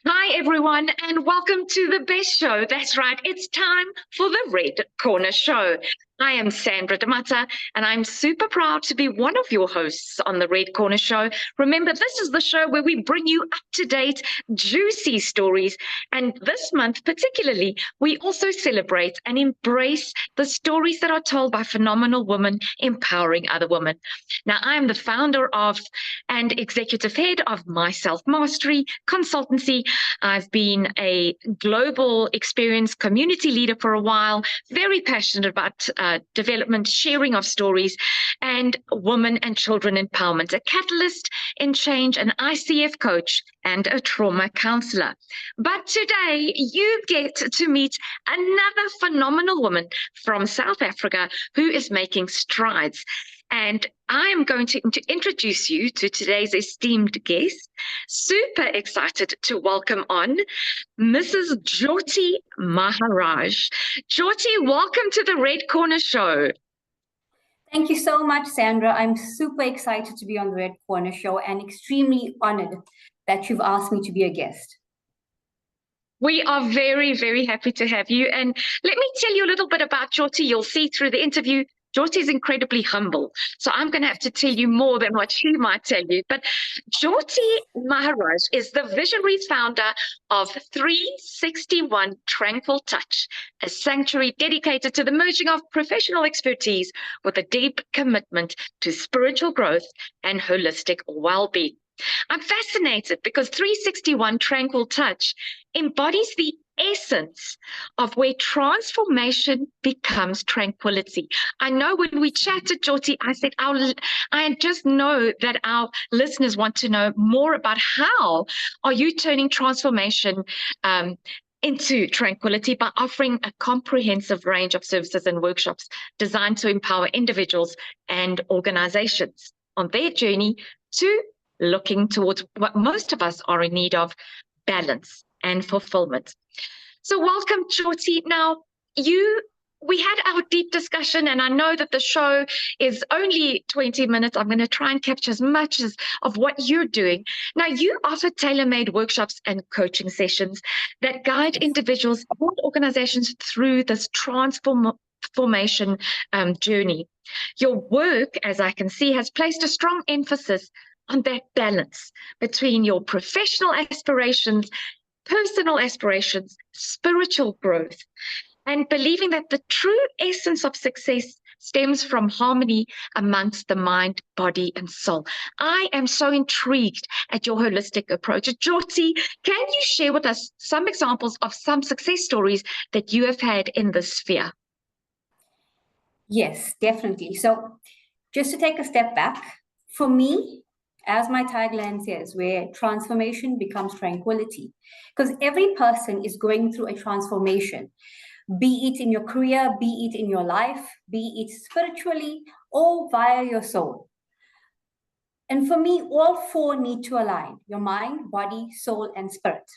Hi, everyone, and welcome to the best show. That's right, it's time for the Red Corner Show. I am Sandra da Mata, and I'm super proud to be one of your hosts on the Red Corner Show. Remember, this is the show where we bring you up-to-date, juicy stories. And this month, particularly, we also celebrate and embrace the stories that are told by phenomenal women empowering other women. Now, I am the founder of and executive head of My Self Mastery Consultancy. I've been a global experience community leader for a while, very passionate about development, sharing of stories, and women and children empowerment, a catalyst in change, an ICF coach, and a trauma counselor. But today, you get to meet another phenomenal woman from South Africa who is making strides. And I am going to introduce you to today's esteemed guest. Super excited to welcome on Mrs. Joythi Maharaj. Joythi, welcome to the Red Corner Show. Thank you so much, Sandra. I'm super excited to be on the Red Corner Show and extremely honored that you've asked me to be a guest. We are very, very happy to have you. And let me tell you a little bit about Joythi. You'll see through the interview, Joythi is incredibly humble. So I'm going to have to tell you more than what she might tell you. But Joythi Maharaj is the visionary founder of 361 Tranquil Touch, a sanctuary dedicated to the merging of professional expertise with a deep commitment to spiritual growth and holistic well-being. I'm fascinated because 361 Tranquil Touch embodies the essence of where transformation becomes tranquility. I know when we chatted, Joythi, I said, I just know that our listeners want to know more about how are you turning transformation into tranquility by offering a comprehensive range of services and workshops designed to empower individuals and organizations on their journey to looking towards what most of us are in need of, balance and fulfillment. So welcome, Joythi. Now, we had our deep discussion, and I know that the show is only 20 minutes. I'm going to try and capture as much of what you're doing. Now, you offer tailor-made workshops and coaching sessions that guide individuals and organizations through this transformation journey. Your work, as I can see, has placed a strong emphasis on that balance between your professional aspirations, personal aspirations, spiritual growth, and believing that the true essence of success stems from harmony amongst the mind, body, and soul. I am so intrigued at your holistic approach. Joythi, can you share with us some examples of some success stories that you have had in this sphere? Yes, definitely. So just to take a step back, for me, as my tagline says, where transformation becomes tranquility, because every person is going through a transformation, be it in your career, be it in your life, be it spiritually or via your soul. And for me, all four need to align: your mind, body, soul, and spirit.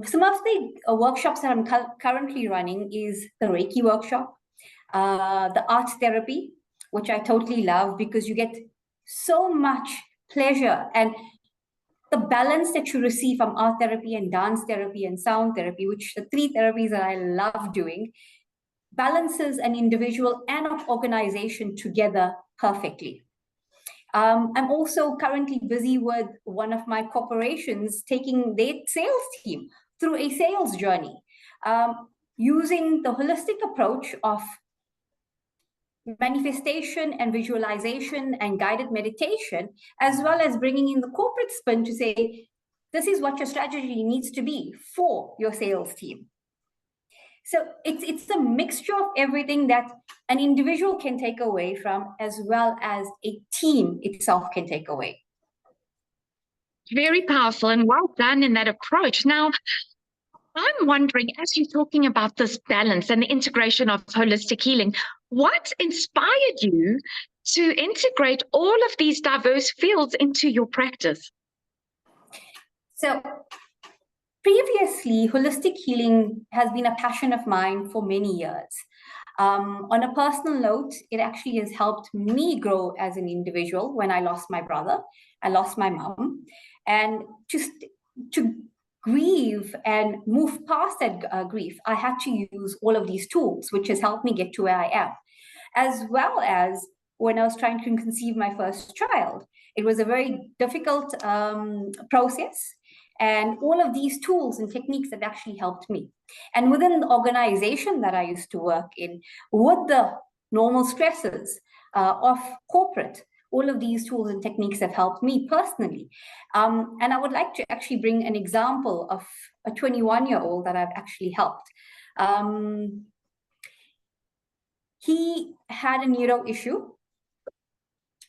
Some of the workshops that I'm currently running is the Reiki workshop, the art therapy, which I totally love because you get so much pleasure and the balance that you receive from art therapy and dance therapy and sound therapy, which the three therapies that I love doing, balances an individual and an organization together perfectly. I'm also currently busy with one of my corporations taking their sales team through a sales journey, using the holistic approach of manifestation and visualization and guided meditation, as well as bringing in the corporate spin to say, this is what your strategy needs to be for your sales team. So it's a mixture of everything that an individual can take away from, as well as a team itself can take away. Very powerful and well done in that approach. Now, I'm wondering, as you're talking about this balance and the integration of holistic healing, what inspired you to integrate all of these diverse fields into your practice? So previously, holistic healing has been a passion of mine for many years. On a personal note, it actually has helped me grow as an individual. When I lost my brother, I lost my mom. And just to grieve and move past that grief, I had to use all of these tools, which has helped me get to where I am. As well as when I was trying to conceive my first child. It was a very difficult process. And all of these tools and techniques that actually helped me. And within the organization that I used to work in, with the normal stresses of corporate, all of these tools and techniques have helped me personally. And I would like to actually bring an example of a 21-year-old that I've actually helped. He had a neuro issue,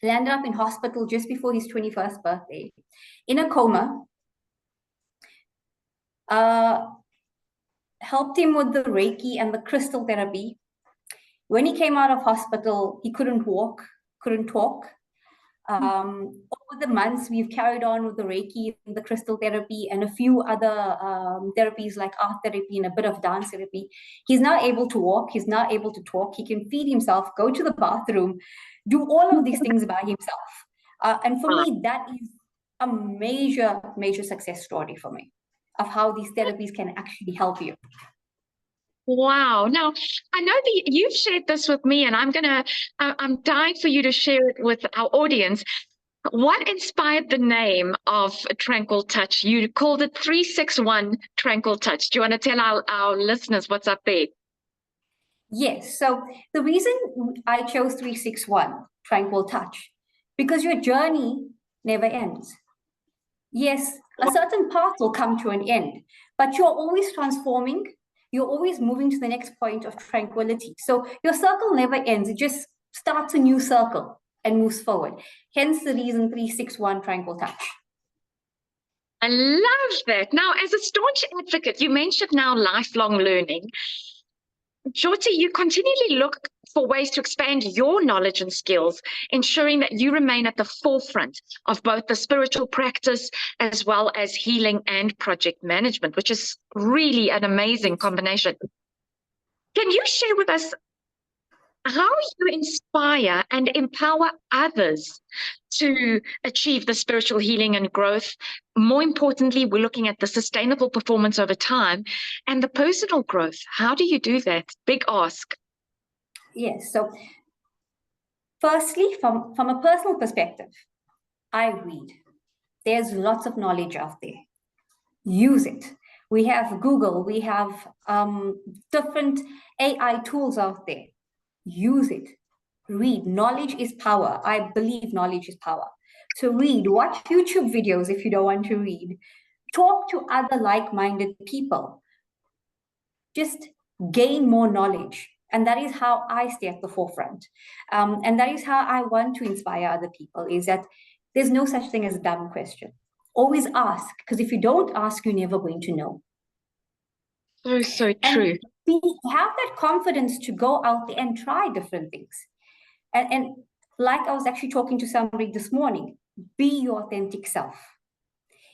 landed up in hospital just before his 21st birthday, in a coma, helped him with the Reiki and the crystal therapy. When he came out of hospital, he couldn't walk, couldn't talk. Over the months, we've carried on with the Reiki and the crystal therapy and a few other therapies like art therapy and a bit of dance therapy. He's now able to walk. He's now able to talk. He can feed himself, go to the bathroom, do all of these things by himself. And for me, that is a major, major success story for me of how these therapies can actually help you. Wow. Now, I know that you've shared this with me, and I'm dying for you to share it with our audience. What inspired the name of Tranquil Touch? You called it 361 Tranquil Touch. Do you want to tell our listeners what's up there? Yes. So the reason I chose 361 Tranquil Touch, because your journey never ends. Yes, a certain path will come to an end, but you're always transforming. You're always moving to the next point of tranquility. So your circle never ends. It just starts a new circle and moves forward. Hence the reason 361 Tranquil Touch. I love that. Now, as a staunch advocate, you mentioned now lifelong learning. Joythi, you continually look for ways to expand your knowledge and skills, ensuring that you remain at the forefront of both the spiritual practice as well as healing and project management, which is really an amazing combination. Can you share with us how you inspire and empower others to achieve the spiritual healing and growth? More importantly, we're looking at the sustainable performance over time and the personal growth. How do you do that? Big ask. Yes. So firstly, from a personal perspective, I read. There's lots of knowledge out there. Use it. We have Google. We have different AI tools out there. Use it. Read. Knowledge is power. I believe knowledge is power. So read. Watch YouTube videos if you don't want to read. Talk to other like-minded people. Just gain more knowledge. And that is how I stay at the forefront. And that is how I want to inspire other people, is that there's no such thing as a dumb question. Always ask, because if you don't ask, you're never going to know. So true. And have that confidence to go out there and try different things. And like I was actually talking to somebody this morning, be your authentic self.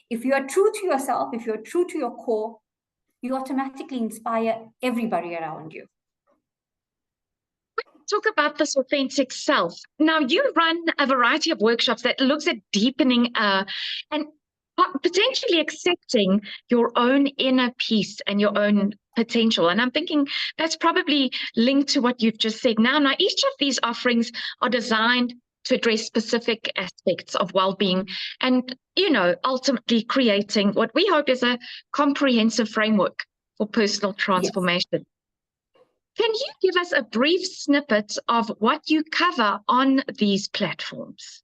If you are true to yourself, if you're true to your core, you automatically inspire everybody around you. Talk about this authentic self. Now, you run a variety of workshops that looks at deepening and potentially accepting your own inner peace and your own potential. And I'm thinking that's probably linked to what you've just said. Now, each of these offerings are designed to address specific aspects of well-being and, ultimately creating what we hope is a comprehensive framework for personal transformation. Yes. Can you give us a brief snippet of what you cover on these platforms?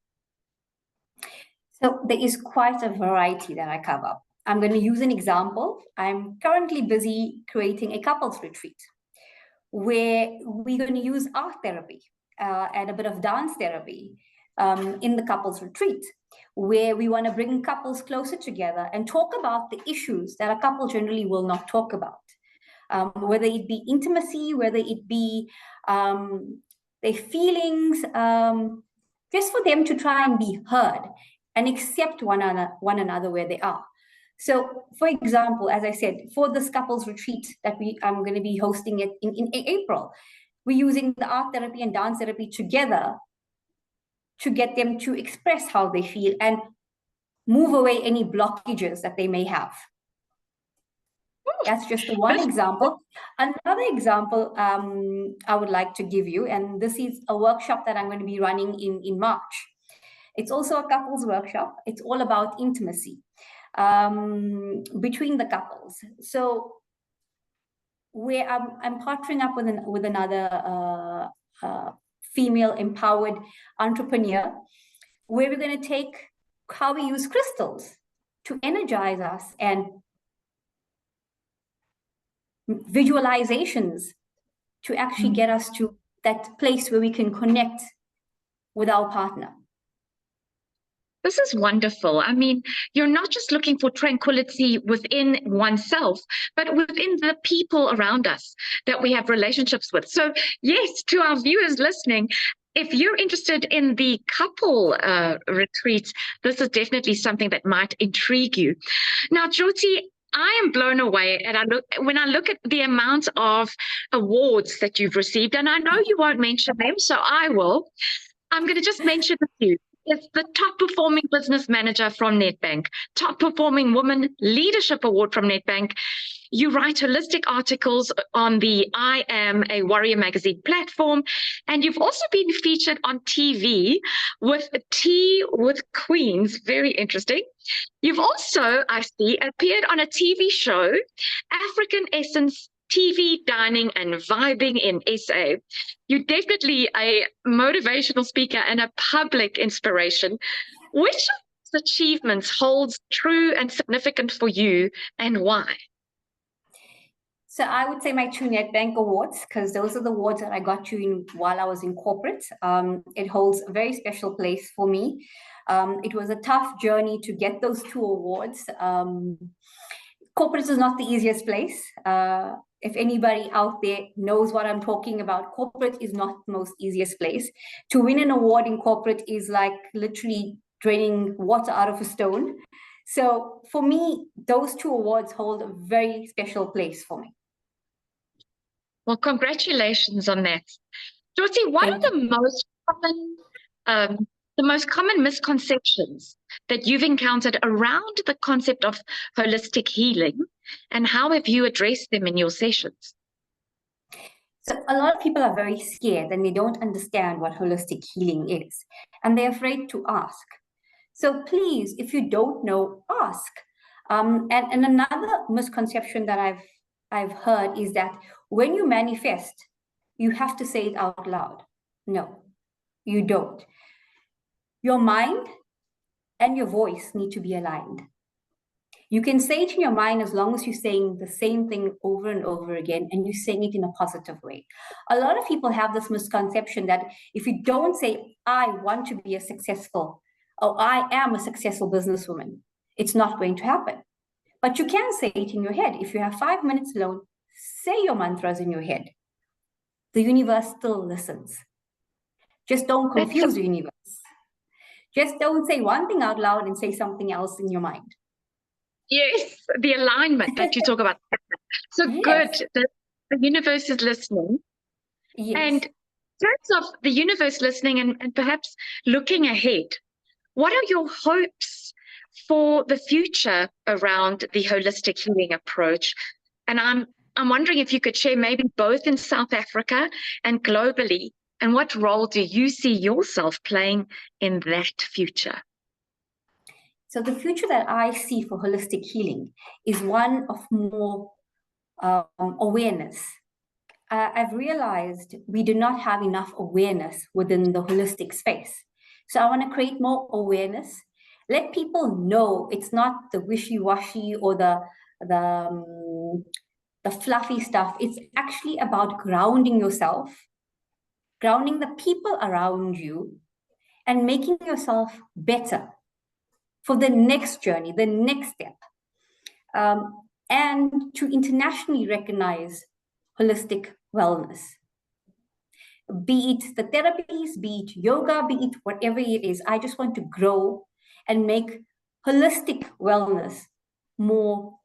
So there is quite a variety that I cover. I'm going to use an example. I'm currently busy creating a couples retreat where we're going to use art therapy and a bit of dance therapy in the couples retreat, where we want to bring couples closer together and talk about the issues that a couple generally will not talk about. Whether it be intimacy, whether it be their feelings, just for them to try and be heard and accept one another where they are. So, for example, as I said, for this couples retreat that I'm going to be hosting it in April, we're using the art therapy and dance therapy together to get them to express how they feel and move away any blockages that they may have. That's just one example. Another example I would like to give you, and this is a workshop that I'm going to be running in March. It's also a couples workshop. It's all about intimacy between the couples. So where I'm partnering up with another female empowered entrepreneur, where we're going to take how we use crystals to energize us and visualizations to actually get us to that place where we can connect with our partner. This is wonderful. I mean, you're not just looking for tranquility within oneself, but within the people around us that we have relationships with. So, yes, to our viewers listening, if you're interested in the couple retreats, this is definitely something that might intrigue you. Now, Joythi, I am blown away, and when I look at the amount of awards that you've received, and I know you won't mention them, so I will. I'm going to just mention a few. It's the top performing business manager from Nedbank, top performing woman leadership award from Nedbank. You write holistic articles on the I Am a Warrior magazine platform, and you've also been featured on TV with Tea with Queens. Very interesting. You've also, I see, appeared on a TV show, African Essence TV Dining and Vibing in SA. You're definitely a motivational speaker and a public inspiration. Which of these achievements holds true and significant for you, and why? So I would say my two Nedbank awards, because those are the awards that I got while I was in corporate. It holds a very special place for me. It was a tough journey to get those two awards. Corporate is not the easiest place. If anybody out there knows what I'm talking about, corporate is not the most easiest place. To win an award in corporate is like literally draining water out of a stone. So for me, those two awards hold a very special place for me. Well, congratulations on that. Joythi, what are the most common misconceptions that you've encountered around the concept of holistic healing, and how have you addressed them in your sessions? So a lot of people are very scared and they don't understand what holistic healing is, and they're afraid to ask. So please, if you don't know, ask. And another misconception that I've heard is that when you manifest, you have to say it out loud. No, you don't. Your mind and your voice need to be aligned. You can say it in your mind as long as you're saying the same thing over and over again, and you're saying it in a positive way. A lot of people have this misconception that if you don't say, I want to be a successful, or I am a successful businesswoman, it's not going to happen. But you can say it in your head. If you have 5 minutes alone, say your mantras in your head. The universe still listens. Just don't confuse the universe. Just don't say one thing out loud and say something else in your mind. Yes, the alignment that you talk about. So yes. Good. The universe is listening. Yes. And in terms of the universe listening and perhaps looking ahead, what are your hopes for the future around the holistic healing approach? And I'm wondering if you could share maybe both in South Africa and globally, and what role do you see yourself playing in that future? So the future that I see for holistic healing is one of more awareness. I've realized we do not have enough awareness within the holistic space. So I want to create more awareness. Let people know it's not the wishy-washy or the fluffy stuff. It's actually about grounding yourself, grounding the people around you, and making yourself better for the next journey, the next step. And to internationally recognize holistic wellness. Be it the therapies, be it yoga, be it whatever it is, I just want to grow and make holistic wellness more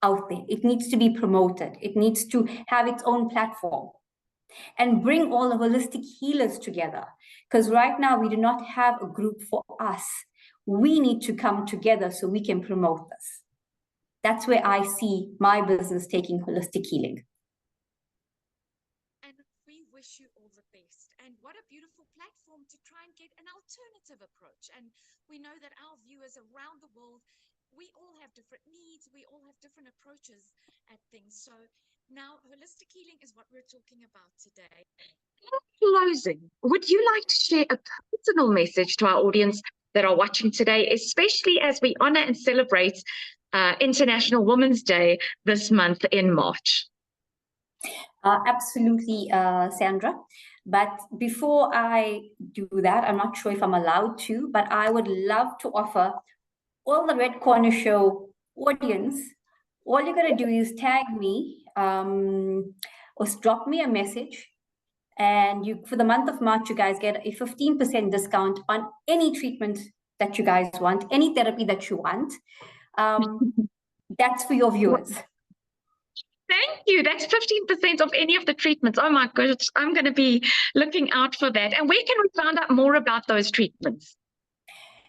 out there. It needs to be promoted. It needs to have its own platform and bring all the holistic healers together. Because right now we do not have a group for us. We need to come together so we can promote this. that's where I see my business taking holistic healing. And we wish you all the best. And what a beautiful platform to try and get an alternative approach. And we know that our viewers around the world, we all have different needs. We all have different approaches at things. So now holistic healing is what we're talking about today. In closing, would you like to share a personal message to our audience that are watching today, especially as we honor and celebrate International Women's Day this month in March? Absolutely, Sandra. But before I do that, I'm not sure if I'm allowed to, but I would love to offer all the Red Corner Show audience, all you got to do is tag me or drop me a message. And you, for the month of March, you guys get a 15% discount on any treatment that you guys want, any therapy that you want. That's for your viewers. Thank you. That's 15% of any of the treatments. Oh my gosh, I'm going to be looking out for that. And where can we find out more about those treatments?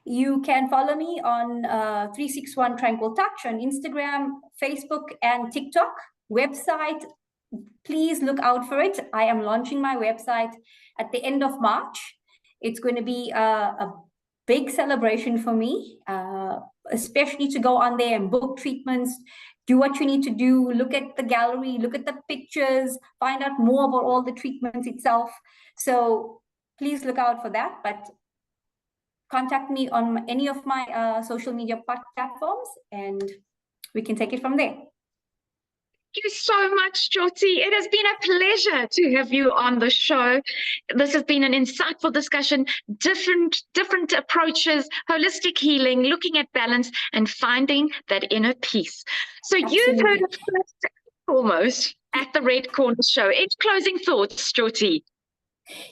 You can follow me on 361 Tranquil Touch on Instagram, Facebook, and TikTok. Website, please look out for it. I am launching my website at the end of March. It's going to be a big celebration for me, especially to go on there and book treatments, do what you need to do, look at the gallery, look at the pictures, find out more about all the treatments itself. So please look out for that. But contact me on any of my social media platforms and we can take it from there. Thank you so much, Joythi. It has been a pleasure to have you on the show. This has been an insightful discussion, different approaches, holistic healing, looking at balance and finding that inner peace. So Absolutely. You've heard it first almost at the Red Corner Show. Any closing thoughts, Joythi?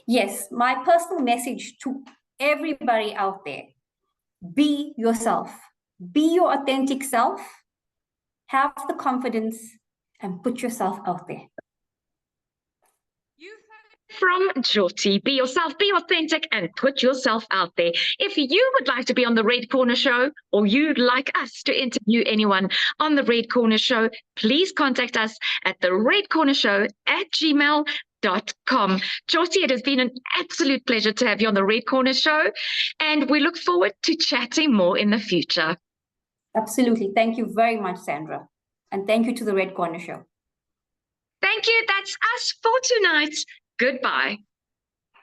Yes, my personal message to everybody out there: be yourself, be your authentic self, have the confidence and put yourself out there. You heard from Joythi. Be yourself, be authentic, and put yourself out there. If you would like to be on the Red Corner Show, or you'd like us to interview anyone on the Red Corner Show, please contact us at theredcornershow@gmail.com. Joythi, it has been an absolute pleasure to have you on the Red Corner Show, and we look forward to chatting more in the future. Absolutely. Thank you very much, Sandra. And thank you to the Red Corner Show. Thank you. That's us for tonight. Goodbye.